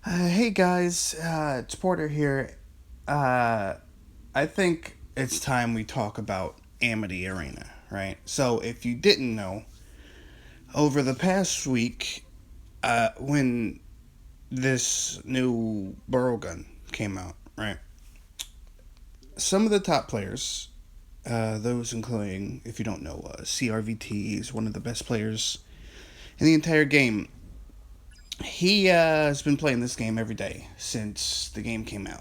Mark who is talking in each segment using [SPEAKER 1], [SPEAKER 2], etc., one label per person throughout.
[SPEAKER 1] Hey guys, it's Porter here. Uh, I think it's time we talk about Amity Arena, right? So, if you didn't know, over the past week, when this new burrow gun came out, right? Some of the top players, those including, if you don't know, CRVT is one of the best players in the entire game. He has been playing this game every day since the game came out,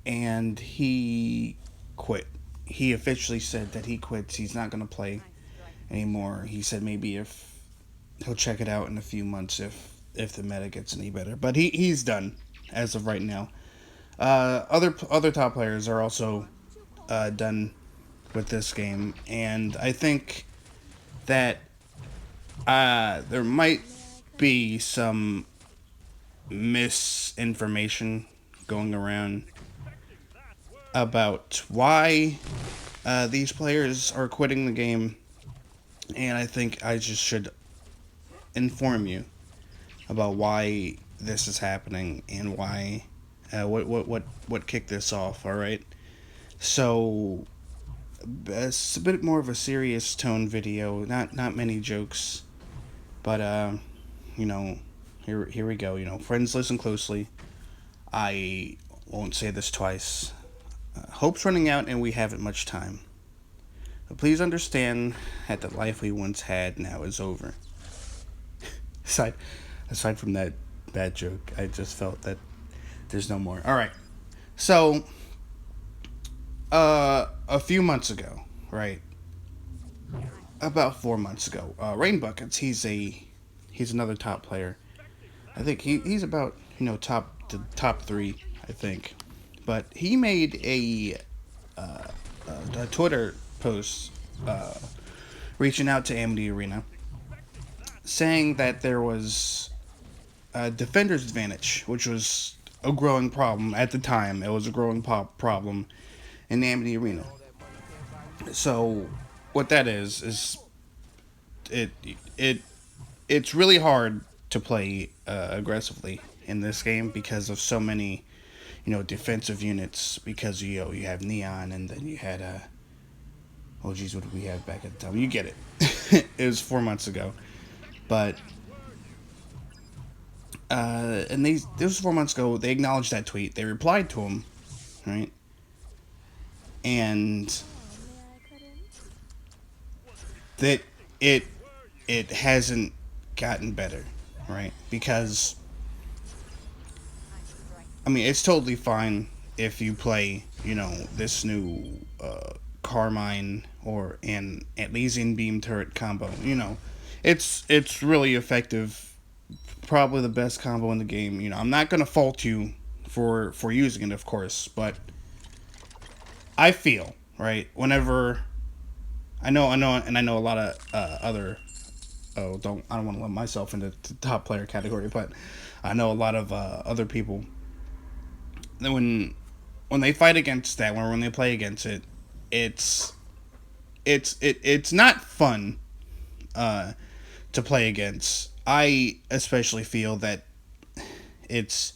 [SPEAKER 1] and he quit. He officially said that he quits. He's not going to play anymore. He said maybe if he'll check it out in a few months if the meta gets any better. But he's done as of right now. Other top players are also done with this game, and I think that there might be some misinformation going around about why these players are quitting the game, and I think I just should inform you about why this is happening and why what kicked this off. All right, so it's a bit more of a serious tone video, not many jokes, but you know, here we go. Friends, listen closely. I won't say this twice. Hope's running out, and we haven't much time. But please understand that the life we once had now is over. Aside, aside from that bad joke, I just felt that there's no more. All right. So, a few months ago, right? About 4 months ago, Rain Buckets. He's another top player. I think he's about top three. I think, but he made a Twitter post reaching out to Amity Arena, saying that there was a defender's advantage, which was a growing problem at the time. It was a growing problem in the Amity Arena. So, what that is it it it's really hard to play aggressively in this game because of so many defensive units. Because you have Neon, and then you had oh geez, what did we have back at the time? You get it. It was 4 months ago, but and this was 4 months ago. They acknowledged that tweet. They replied to him, right? And that it it hasn't gotten better, right? Because I mean, it's totally fine if you play, this new Carmine or an Atlesian beam turret combo. It's really effective. Probably the best combo in the game. I'm not gonna fault you for using it, of course, but I feel right whenever I know a lot of other. Oh, I don't want to let myself into the top player category, but I know a lot of other people that when they fight against that, when they play against it, it's it's not fun uh, to play against. I especially feel that it's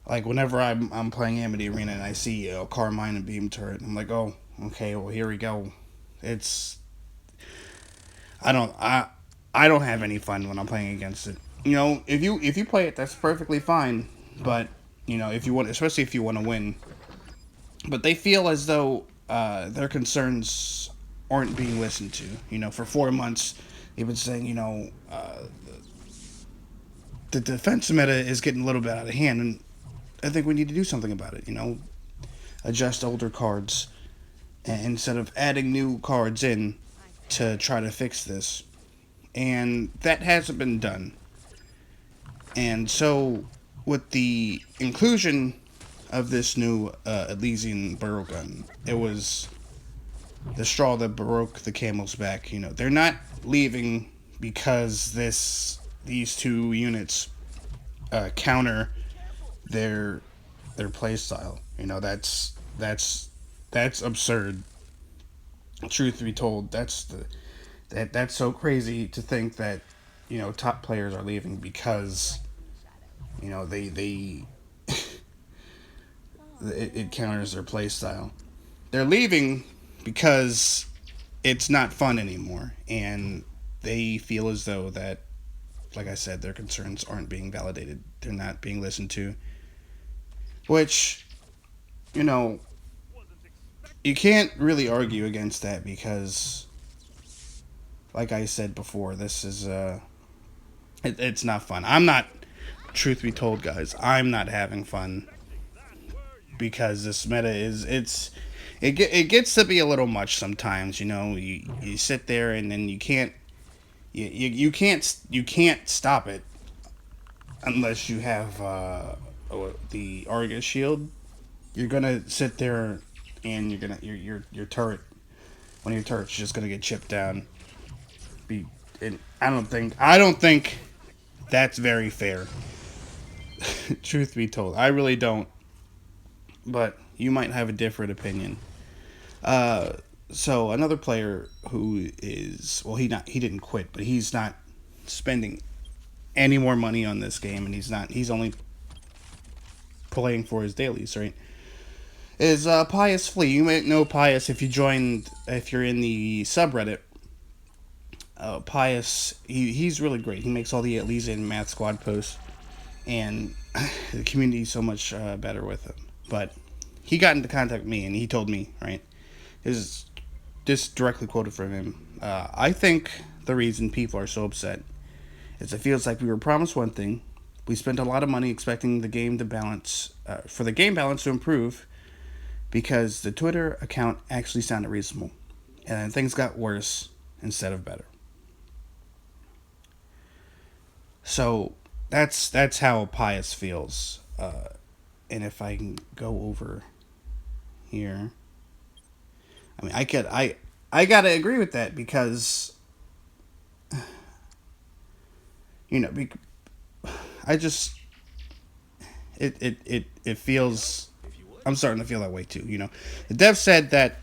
[SPEAKER 1] like whenever I'm playing Amity Arena and I see Carmine and Beam Turret, I'm like, oh, okay, well here we go. It's I don't I don't have any fun when I'm playing against it. If you play it, that's perfectly fine. But if you want, especially if you want to win, but they feel as though their concerns aren't being listened to. For 4 months, they've been saying, the defense meta is getting a little bit out of hand, and I think we need to do something about it. Adjust older cards instead of adding new cards in to try to fix this, and that hasn't been done. And so, with the inclusion of this new Elysian burrow gun, it was the straw that broke the camel's back. They're not leaving because these two units counter their their play style. That's absurd. Truth be told, that's so crazy to think that top players are leaving because they it counters their play style. They're leaving because it's not fun anymore, and they feel as though that, like I said, their concerns aren't being validated. They're not being listened to, which, you know, you can't really argue against that because, like I said before, this is it's not fun. I'm not. Truth be told, guys, I'm not having fun because this meta is it gets to be a little much sometimes. You sit there and then you can't stop it unless you have the Argus shield. You're gonna sit there and your turret, one of your turrets is just gonna get chipped down. Be and I don't think that's very fair. Truth be told, I really don't. But you might have a different opinion. Uh, so another player who is, well, he didn't quit, but he's not spending any more money on this game, and he's only playing for his dailies, right? Is Pious Flea. You might know Pious if you're in the subreddit. Pious, he's really great. He makes all the Elysian Math Squad posts, and the community's so much better with him. But he got into contact with me, and he told me, right, is this directly quoted from him. I think the reason people are so upset is it feels like we were promised one thing. We spent a lot of money expecting the game to balance, for the game balance to improve, because the Twitter account actually sounded reasonable, and then things got worse instead of better. So that's how Pious feels. And if I can go over here, I mean, I gotta agree with that because you know, I just it feels. I'm starting to feel that way too. The dev said that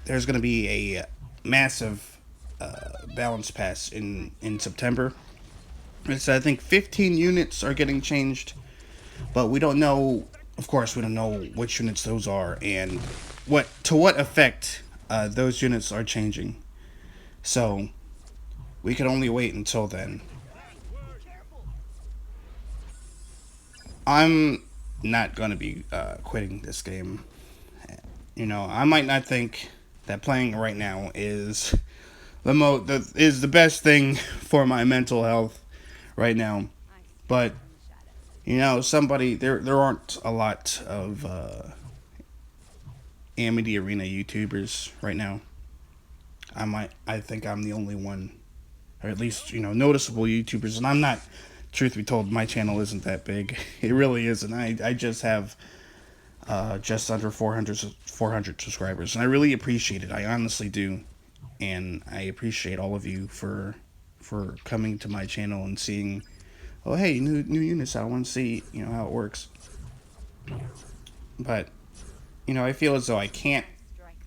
[SPEAKER 1] there's gonna be a massive balance pass in September. It's, I think 15 units are getting changed, but we don't know. Of course, we don't know which units those are and what effect those units are changing. So we can only wait until then. I'm not gonna be quitting this game. I might not think that playing right now is is the best thing for my mental health right now, but somebody there aren't a lot of Amity Arena YouTubers right now. I think I'm the only one, or at least noticeable YouTubers, and I'm not. Truth be told, my channel isn't that big. It really isn't. I just have just under 400 subscribers, and I really appreciate it. I honestly do, and I appreciate all of you for coming to my channel and seeing. Oh, hey, new units. I want to see how it works. But I feel as though I can't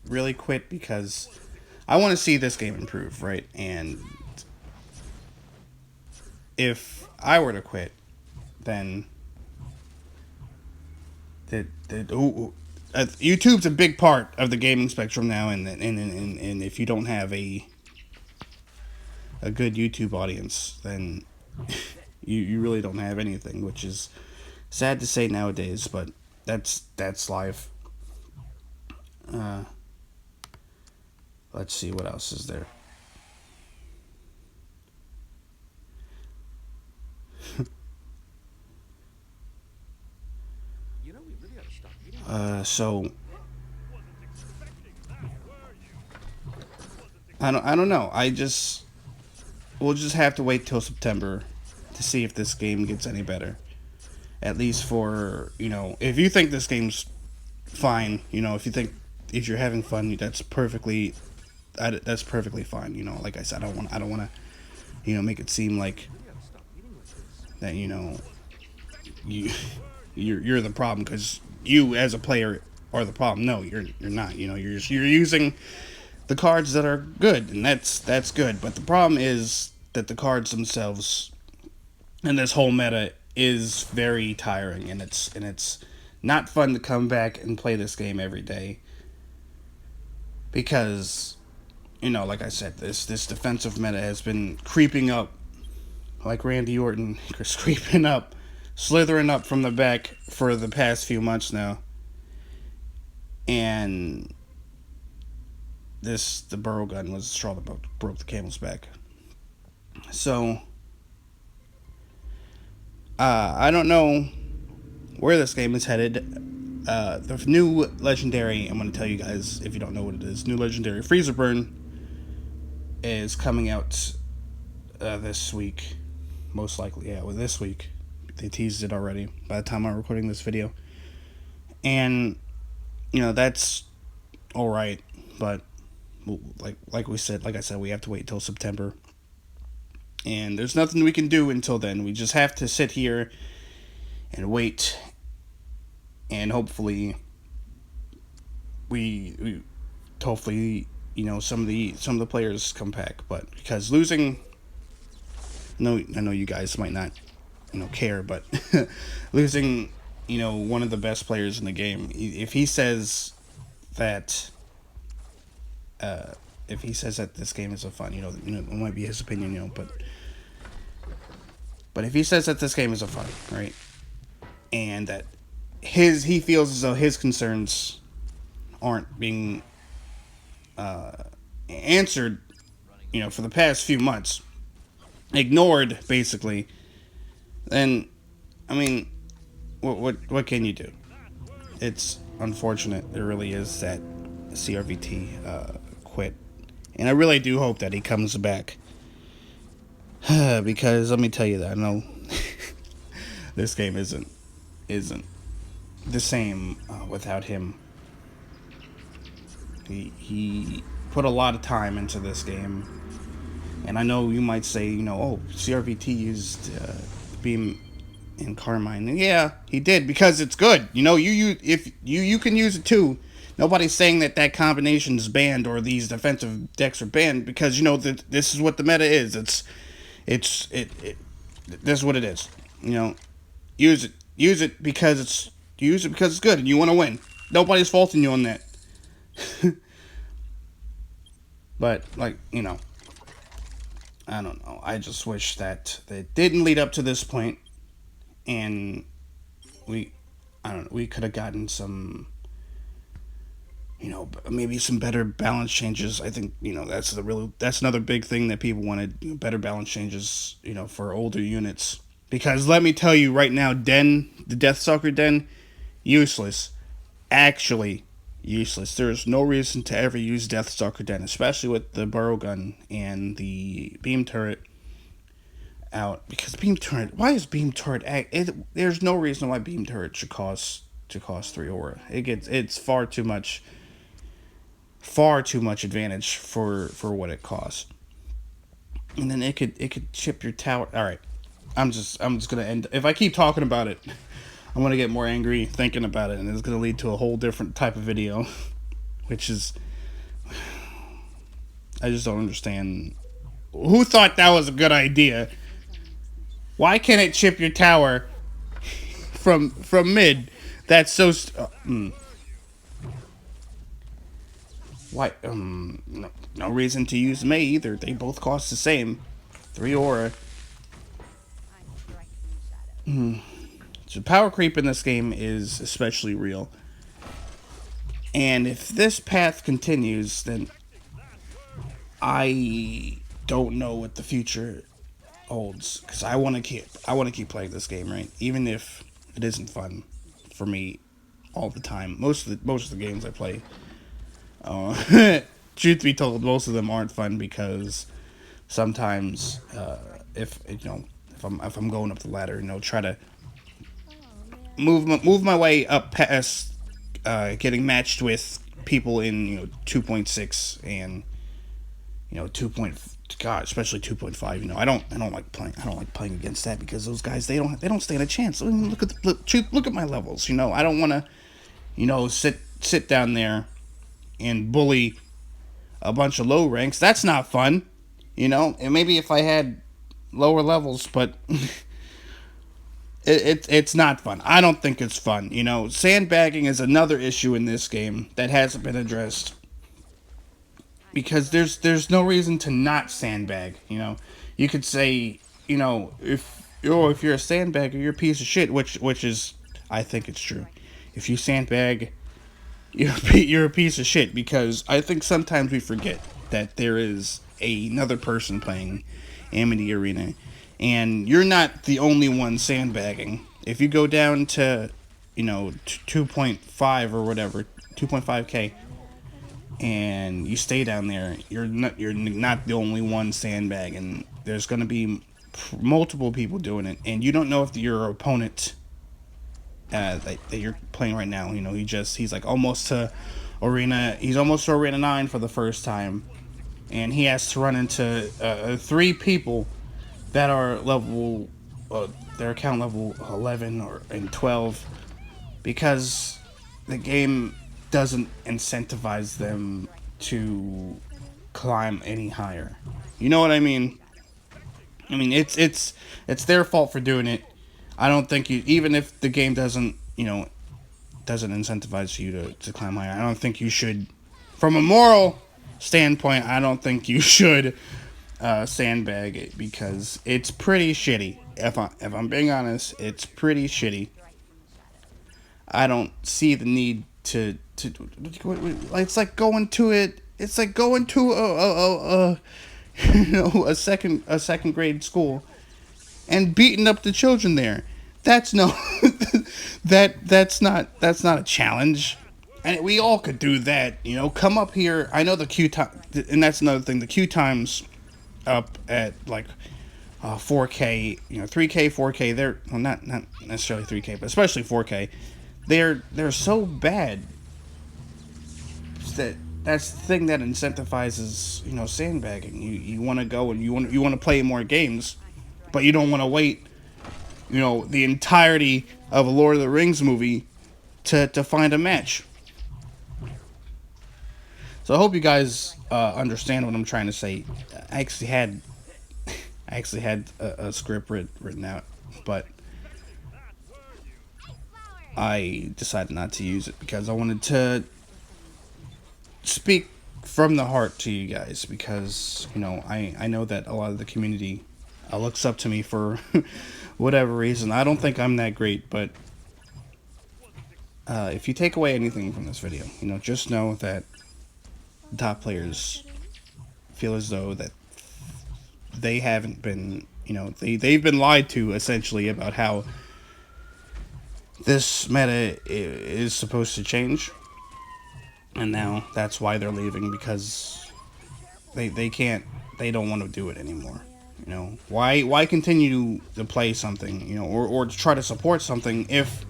[SPEAKER 1] really quit because I want to see this game improve, right? And if I were to quit, then YouTube's a big part of the gaming spectrum now, and if you don't have a good YouTube audience, then you really don't have anything, which is sad to say nowadays, but that's life. Let's see what else is there. So I don't know. We'll just have to wait till September to see if this game gets any better. At least for if you think this game's fine, if you're having fun, that's perfectly fine. Like I said, I don't want to make it seem like that you you're the problem because you as a player are the problem. No, you're not. You're using the cards that are good, and that's good. But the problem is that the cards themselves and this whole meta is very tiring, and it's not fun to come back and play this game every day because like I said, this defensive meta has been creeping up like Randy Orton, just creeping up, slithering up from the back for the past few months now, and the burrow gun was the straw that broke the camel's back. So I don't know where this game is headed. The new legendary, I'm going to tell you guys if you don't know what it is. New legendary Freezer Burn is coming out this week, most likely. Yeah, well, this week. They teased it already by the time I'm recording this video, and that's all right, but like I said, we have to wait till September, and there's nothing we can do until then. We just have to sit here and wait, and hopefully we hopefully some of the players come back. But because losing, no, I know you guys might not care, but losing one of the best players in the game, if he says that this game isn't fun, it might be his opinion, but if he says that this game isn't fun, right, and that he feels as though his concerns aren't being answered, for the past few months, ignored basically, then I mean, what can you do? It's unfortunate. It really is that CRVT quit, and I really do hope that he comes back. Because let me tell you that I know this game isn't the same without him. He put a lot of time into this game, and I know you might say, oh, CRVT used Beam and Carmine. And yeah, he did, because it's good. If you can use it too. Nobody's saying that combination is banned or these defensive decks are banned, because this is what the meta is. This is what it is. Use it because it's good and you want to win. Nobody's faulting you on that. But I don't know. I just wish that it didn't lead up to this point, and we could have gotten some, maybe some better balance changes. I think that's another big thing that people wanted, better balance changes, for older units. Because let me tell you right now, the Deathstalker Den, useless. Actually, useless. There is no reason to ever use Deathstalker Den, especially with the burrow gun and the beam turret out. Because why is beam turret there's no reason why beam turret should cost 3 aura. It's far too much advantage for what it costs. And then it could chip your tower. All right, I'm just gonna end. If I keep talking about it, I'm gonna get more angry thinking about it, and it's gonna lead to a whole different type of video, which is, I just don't understand. Who thought that was a good idea? Why can't it chip your tower from mid? That's so. Why? No reason to use May either. They both cost the same, 3 aura. So power creep in this game is especially real. And if this path continues, then I don't know what the future holds. Because I want to keep playing this game, right? Even if it isn't fun for me all the time. Most of the games I play, truth be told, most of them aren't fun, because sometimes if I'm going up the ladder, try to move my way up past getting matched with people in 2.6 and 2. God, especially 2.5. I don't like playing against that, because those guys, they don't stand a chance. Look at my levels. I don't want to sit down there and bully a bunch of low ranks. That's not fun. And maybe if I had lower levels, but It's not fun. I don't think it's fun. You know, sandbagging is another issue in this game that hasn't been addressed because there's no reason to not sandbag. You know, you could say, you know, if you're a sandbagger, you're a piece of shit, which is, I think it's true. If you sandbag, you're a piece of shit, because I think sometimes we forget that there is another person playing Amity Arena, and you're not the only one sandbagging. If you go down to, you know, 2.5 or whatever, 2.5k, and you stay down there, you're not the only one sandbagging. There's gonna be multiple people doing it, and you don't know if your opponent that you're playing right now, you know, he's like almost to arena. He's almost to arena 9 for the first time, and he has to run into 3 people that are level, their account level 11 or and 12, because the game doesn't incentivize them to climb any higher. You know what I mean? I mean, it's their fault for doing it. I don't think you, even if the game doesn't, you know, doesn't incentivize you to climb higher, I don't think you should, from a moral standpoint, I don't think you should sandbag it, because it's pretty shitty. If I'm being honest, it's pretty shitty. I don't see the need to. It's like going to it. It's like going to you know, a second grade school and beating up the children there. That's no that's not a challenge. And we all could do that, you know. Come up here. I know the queue time, and that's another thing. The queue times up at like 4K, you know, 3K, 4K. They're, well, not necessarily 3K, but especially 4K. They're so bad that that's the thing that incentivizes, you know, sandbagging. You want to go and you want to play more games, but you don't want to wait, you know, the entirety of a Lord of the Rings movie to find a match. So I hope you guys understand what I'm trying to say. I actually had a script written out, but I decided not to use it because I wanted to speak from the heart to you guys, because, you know, I know that a lot of the community looks up to me for whatever reason. I don't think I'm that great, but if you take away anything from this video, you know, just know that the top players feel as though that they haven't been, you know, they've been lied to, essentially, about how this meta is supposed to change, and now that's why they're leaving, because they don't want to do it anymore. You know, why continue to play something, you know, or to try to support something if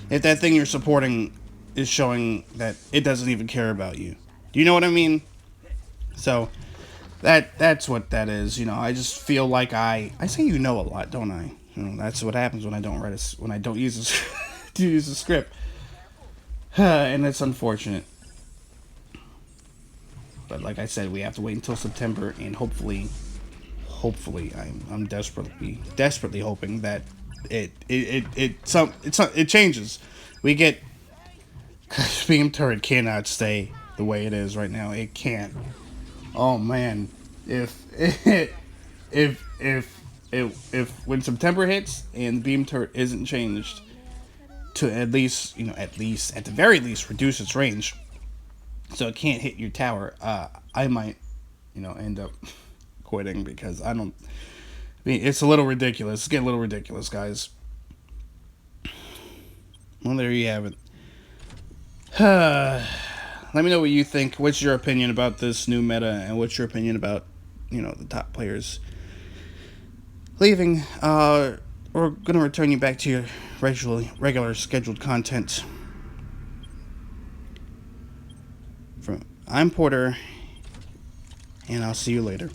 [SPEAKER 1] that thing you're supporting is showing that it doesn't even care about you? Do you know what I mean? So that's what that is. You know, I just feel like I say, you know, a lot, don't I? You know, that's what happens when I don't when I don't use to use a script, and it's unfortunate. But like I said, we have to wait until September, and hopefully, I'm desperately hoping that it changes. We get, Beam Turret cannot stay the way it is right now. It can't. Oh man, if when September hits and Beam Turret isn't changed to at least, you know, at the very least reduce its range, so it can't hit your tower, I might, you know, end up quitting, because I mean, it's a little ridiculous. It's getting a little ridiculous, guys. Well, there you have it. Let me know what you think. What's your opinion about this new meta, and what's your opinion about, you know, the top players leaving? We're gonna return you back to your regular scheduled content. I'm Porter, and I'll see you later.